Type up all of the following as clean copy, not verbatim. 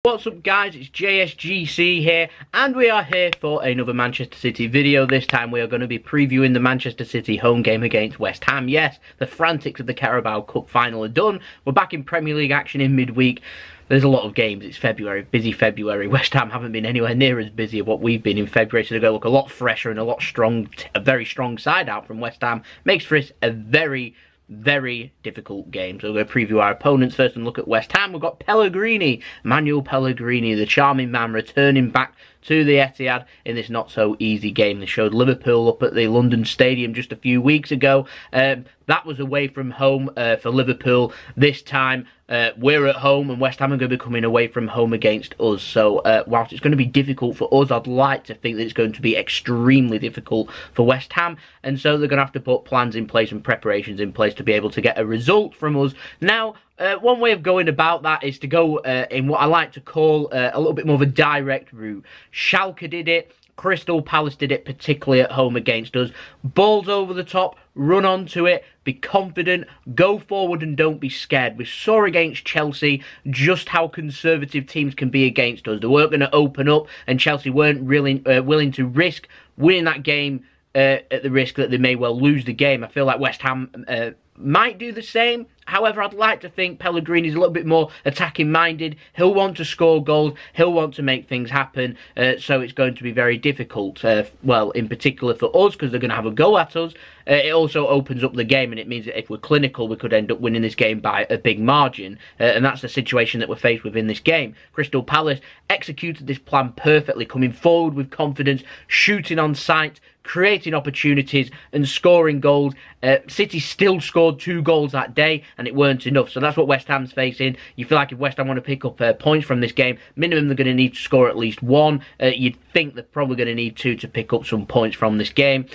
What's up guys, it's JSGC here, and we are here for another Manchester City video. This time we are going to be previewing the Manchester City home game against West Ham. Yes, the frantics of the Carabao Cup final are done. We're back in Premier League action in midweek. There's a lot of games. It's February, busy February. West Ham haven't been anywhere near as busy as what we've been in February, so they're going to look a lot fresher and a very strong side out from West Ham. Makes for us a very difficult game. So we're going to preview our opponents first and look at West Ham. We've got Manuel Pellegrini, the charming man, returning back to the Etihad in this not so easy game. They showed Liverpool up at the London Stadium just a few weeks ago. That was away from home for Liverpool. This time we're at home, and West Ham are going to be coming away from home against us. So whilst it's going to be difficult for us, I'd like to think that it's going to be extremely difficult for West Ham, and so they're going to have to put plans in place and preparations in place to be able to get a result from us. Now, one way of going about that is to go in what I like to call a little bit more of a direct route. Schalke did it. Crystal Palace did it, particularly at home against us. Balls over the top, run onto it, be confident, go forward and don't be scared. We saw against Chelsea just how conservative teams can be against us. They weren't going to open up, and Chelsea weren't really willing to risk winning that game at the risk that they may well lose the game. I feel like West Ham might do the same. However, I'd like to think Pellegrini's a little bit more attacking minded. He'll want to score goals. He'll want to make things happen. So it's going to be very difficult. Well, in particular for us, because they're going to have a go at us. It also opens up the game, and it means that if we're clinical, we could end up winning this game by a big margin. And that's the situation that we're faced with in this game. Crystal Palace executed this plan perfectly, coming forward with confidence, shooting on sight, creating opportunities and scoring goals. City still scored 2 goals that day, and it weren't enough. So that's what West Ham's facing. You feel like if West Ham want to pick up points from this game, minimum they're going to need to score at least 1. You'd think they're probably going to need 2 to pick up some points from this game.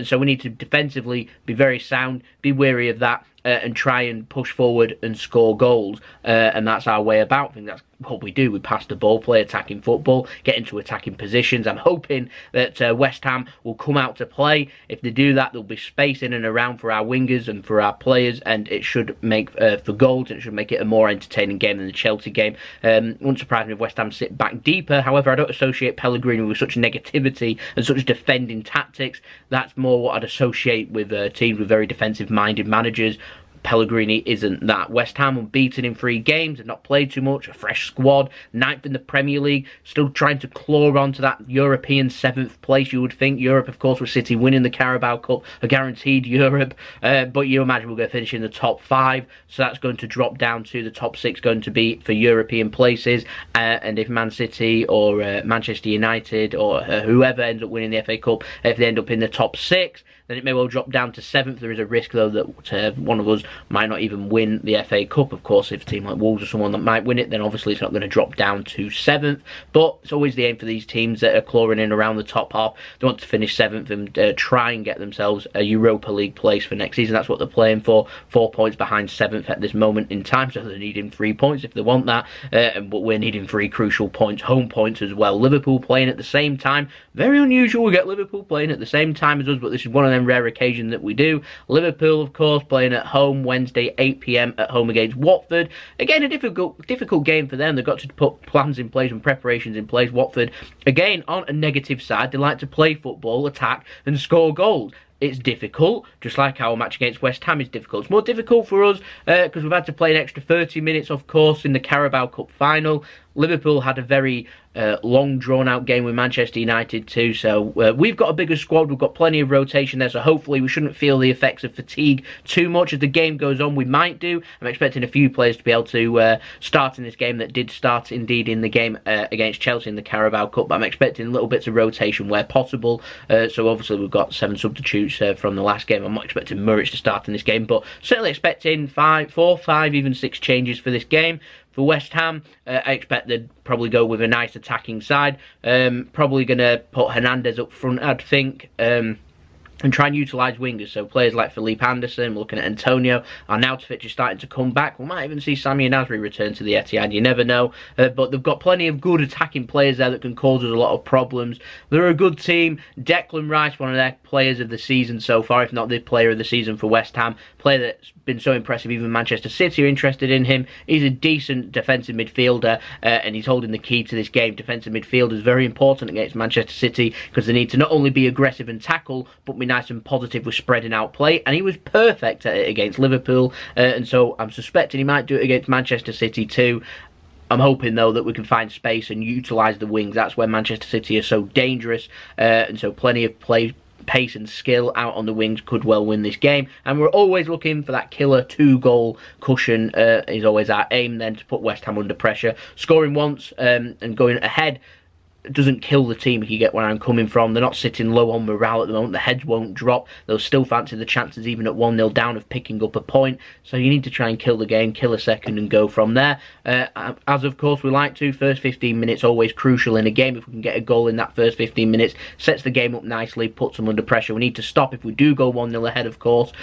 So we need to defensively be very sound, be wary of that, and try and push forward and score goals. And that's our way about things. That's what we do. We pass the ball, play attacking football, get into attacking positions. I'm hoping that West Ham will come out to play. If they do that, there'll be space in and around for our wingers and for our players, and it should make for goals, and it should make it a more entertaining game than the Chelsea game. Wouldn't surprise me if West Ham sit back deeper. However, I don't associate Pellegrini with such negativity and such defending tactics. That's more what I'd associate with teams with very defensive-minded managers. Pellegrini isn't that. West Ham unbeaten in 3 games, have not played too much, a fresh squad, 9th in the Premier League, still trying to claw on to that European 7th place, you would think. Europe, of course, with City winning the Carabao Cup, a guaranteed Europe, but you imagine we're going to finish in the top 5, so that's going to drop down to the top 6, going to be for European places, and if Man City or Manchester United or whoever ends up winning the FA Cup, if they end up in the top 6, then it may well drop down to 7th. There is a risk, though, that one of us might not even win the FA Cup. Of course, if a team like Wolves or someone that might win it, then obviously it's not going to drop down to 7th. But it's always the aim for these teams that are clawing in around the top half. They want to finish 7th and try and get themselves a Europa League place for next season. That's what they're playing for. 4 points behind 7th at this moment in time, so they're needing 3 points if they want that. But we're needing 3 crucial points, home points as well. Liverpool playing at the same time. Very unusual we get Liverpool playing at the same time as us, but this is one of them rare occasions that we do. Liverpool, of course, playing at home Wednesday, 8 PM at home against Watford. Again, a difficult game for them. They've got to put plans in place and preparations in place. Watford, again, on a negative side. They like to play football, attack, and score goals. It's difficult, just like our match against West Ham is difficult. It's more difficult for us because we've had to play an extra 30 minutes, of course, in the Carabao Cup final. Liverpool had a very long, drawn-out game with Manchester United too, so we've got a bigger squad, we've got plenty of rotation there, so hopefully we shouldn't feel the effects of fatigue too much. As the game goes on, we might do. I'm expecting a few players to be able to start in this game that did start, indeed, in the game against Chelsea in the Carabao Cup, but I'm expecting little bits of rotation where possible. So obviously we've got 7 substitutes from the last game. I'm not expecting Muric to start in this game, but certainly expecting 4, 5, even 6 changes for this game. For West Ham, I expect they'd probably go with a nice attacking side. Probably going to put Hernandez up front, I'd think. and try and utilise wingers. So players like Felipe Anderson, looking at Antonio, are now to fixtures starting to come back. We might even see Sammy and Nasri return to the Etihad, you never know. But they've got plenty of good attacking players there that can cause us a lot of problems. They're a good team. Declan Rice, one of their players of the season so far, if not the player of the season for West Ham. Player that's been so impressive, even Manchester City are interested in him. He's a decent defensive midfielder, and he's holding the key to this game. Defensive midfield is very important against Manchester City because they need to not only be aggressive and tackle, but be nice and positive with spreading out play, and he was perfect at it against Liverpool, and so I'm suspecting he might do it against Manchester City too. I'm hoping, though, that we can find space and utilise the wings. That's where Manchester City are so dangerous, and so plenty of pace and skill out on the wings could well win this game. And we're always looking for that killer 2-goal cushion is always our aim then, to put West Ham under pressure. Scoring once and going ahead doesn't kill the team, if you get where I'm coming from. They're not sitting low on morale at the moment. The heads won't drop. They'll still fancy the chances, even at 1-0 down, of picking up a point. So you need to try and kill the game, kill a second and go from there. As of course we like to, first 15 minutes always crucial in a game. If we can get a goal in that first 15 minutes, sets the game up nicely, puts them under pressure. We need to stop if we do go 1-0 ahead, of course.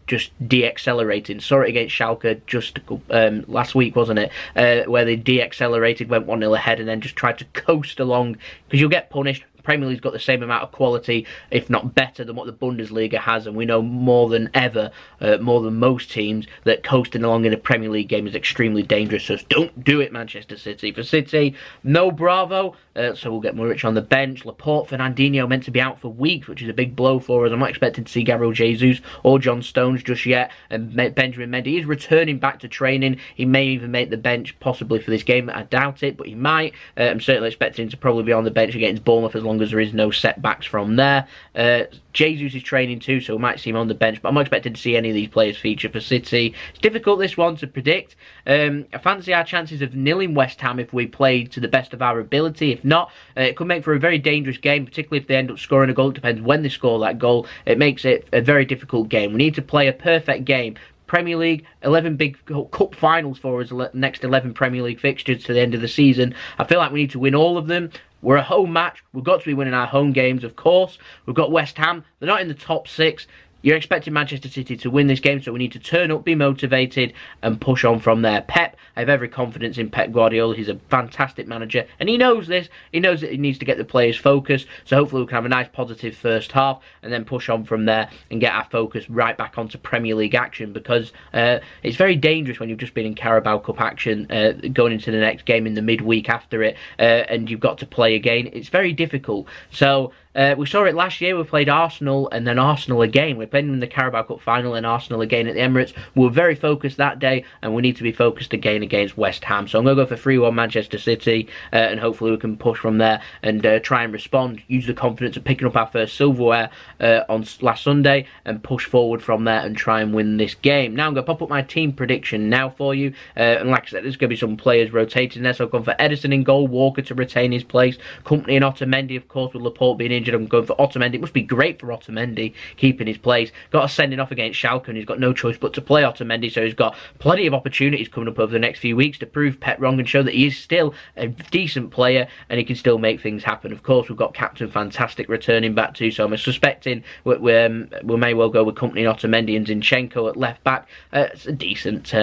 Just de-accelerating. Saw it against Schalke just last week, wasn't it? Where they de-accelerated, went 1-0 ahead, and then just tried to coast along, because you'll get punished. Premier League's got the same amount of quality, if not better, than what the Bundesliga has, and we know more than ever, more than most teams, that coasting along in a Premier League game is extremely dangerous. So don't do it, Manchester City. For City, no Bravo, so we'll get Muric on the bench. Laporte, Fernandinho meant to be out for weeks, which is a big blow for us. I'm not expecting to see Gabriel Jesus or John Stones just yet, and Benjamin Mendy is returning back to training. He may even make the bench possibly for this game. I doubt it, but he might. I'm certainly expecting him to probably be on the bench against Bournemouth, as long as there is no setbacks from there. Jesus is training too, so we might see him on the bench, but I'm not expecting to see any of these players feature for City. It's difficult, this one, to predict. I fancy our chances of nilling West Ham if we play to the best of our ability. If not, it could make for a very dangerous game, particularly if they end up scoring a goal. It depends when they score that goal. It makes it a very difficult game. We need to play a perfect game. Premier League, 11 big cup finals for us, next 11 Premier League fixtures to the end of the season. I feel like we need to win all of them. We're a home match. We've got to be winning our home games, of course. We've got West Ham. They're not in the top 6. You're expecting Manchester City to win this game, so we need to turn up, be motivated, and push on from there. Pep, I have every confidence in Pep Guardiola. He's a fantastic manager, and he knows this. He knows that he needs to get the players focused, so hopefully we can have a nice positive first half, and then push on from there and get our focus right back onto Premier League action, because it's very dangerous when you've just been in Carabao Cup action, going into the next game in the midweek after it, and you've got to play again. It's very difficult. So we saw it last year. We played Arsenal and then Arsenal again. We played them in the Carabao Cup final and Arsenal again at the Emirates. We were very focused that day, and we need to be focused again against West Ham. So I'm going to go for 3-1 Manchester City, and hopefully we can push from there and try and respond. Use the confidence of picking up our first silverware on last Sunday and push forward from there and try and win this game. Now I'm going to pop up my team prediction now for you. And like I said, there's going to be some players rotating there. So I've gone for Edison in goal, Walker to retain his place, Company and Otamendi, of course, with Laporte being injured. I'm going for Otamendi. It must be great for Otamendi keeping his place. Got a sending off against Schalke, and he's got no choice but to play Otamendi, so he's got plenty of opportunities coming up over the next few weeks to prove Pep wrong and show that he is still a decent player and he can still make things happen. Of course, we've got Captain Fantastic returning back too, so I'm suspecting we may well go with Company and Otamendi and Zinchenko at left back. It's a decent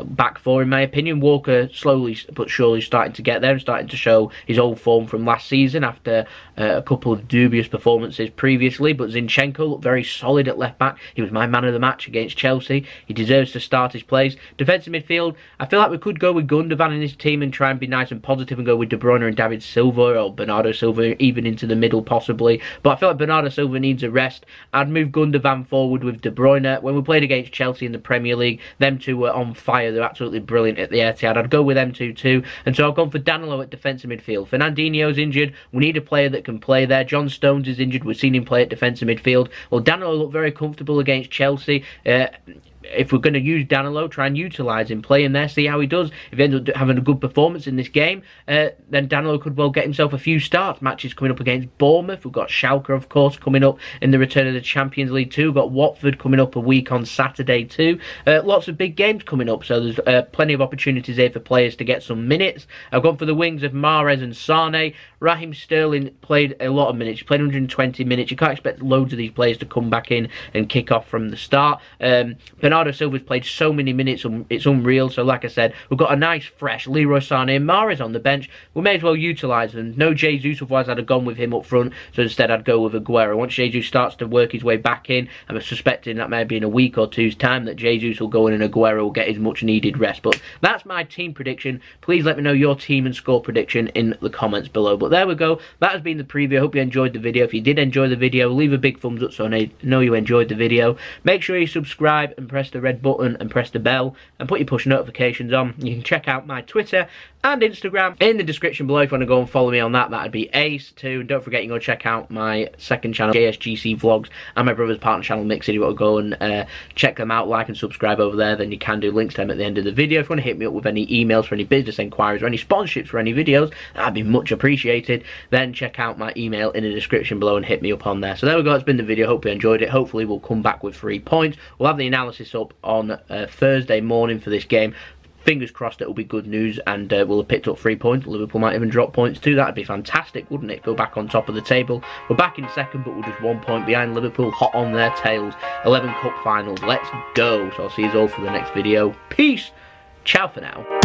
back four, in my opinion. Walker slowly but surely starting to get there and starting to show his old form from last season after a couple of dubious performances previously. But Zinchenko looked very solid at left back. He was my man of the match against Chelsea. He deserves to start his place. Defensive midfield, I feel like we could go with Gundogan in this team and try and be nice and positive and go with De Bruyne and David Silva, or Bernardo Silva even into the middle possibly. But I feel like Bernardo Silva needs a rest. I'd move Gundogan forward with De Bruyne. When we played against Chelsea in the Premier League, them two were on fire. They're absolutely brilliant at the Etihad. I'd go with them two too. And so I've gone for Danilo at defensive midfield. Fernandinho's injured. We need a player that can play there. John Stones is injured. We've seen him play at defensive midfield. Well, Danilo looked very comfortable against Chelsea. if we're going to use Danilo, try and utilise him, play him there, see how he does. If he ends up having a good performance in this game, then Danilo could well get himself a few starts. Matches coming up against Bournemouth. We've got Schalke, of course, coming up in the return of the Champions League too. We've got Watford coming up a week on Saturday too. Lots of big games coming up, so there's plenty of opportunities here for players to get some minutes. I've gone for the wings of Mahrez and Sane. Raheem Sterling played a lot of minutes. He played 120 minutes. You can't expect loads of these players to come back in and kick off from the start. Bernardo Silva's played so many minutes, it's unreal. So like I said, we've got a nice fresh Leroy Sané and Mahrez on the bench. We may as well utilise them. No Jesus, otherwise I'd have gone with him up front. So instead I'd go with Aguero. Once Jesus starts to work his way back in, I'm suspecting that maybe in a week or two's time that Jesus will go in and Aguero will get his much needed rest. But that's my team prediction. Please let me know your team and score prediction in the comments below. But there we go. That has been the preview. I hope you enjoyed the video. If you did enjoy the video, leave a big thumbs up so I know you enjoyed the video. Make sure you subscribe and press the red button and press the bell and put your push notifications on. You can check out my Twitter and Instagram in the description below if you want to go and follow me on that. That'd be ace too. And don't forget you can go check out my second channel, JSGC Vlogs, and my brother's partner channel, Mixed. If you want to go and check them out, like and subscribe over there, then you can do. Links to them at the end of the video. If you want to hit me up with any emails for any business inquiries or any sponsorships for any videos, that'd be much appreciated. Then check out my email in the description below and hit me up on there. So there we go. It's been the video. Hope you enjoyed it. Hopefully we'll come back with 3 points. We'll have the analysis up on Thursday morning for this game. Fingers crossed it'll be good news and we'll have picked up 3 points. Liverpool might even drop points too. That'd be fantastic, wouldn't it? Go back on top of the table. We're back in second, but we're just 1 point behind Liverpool, hot on their tails. 11 cup finals. Let's go. So I'll see you all for the next video. Peace. Ciao for now.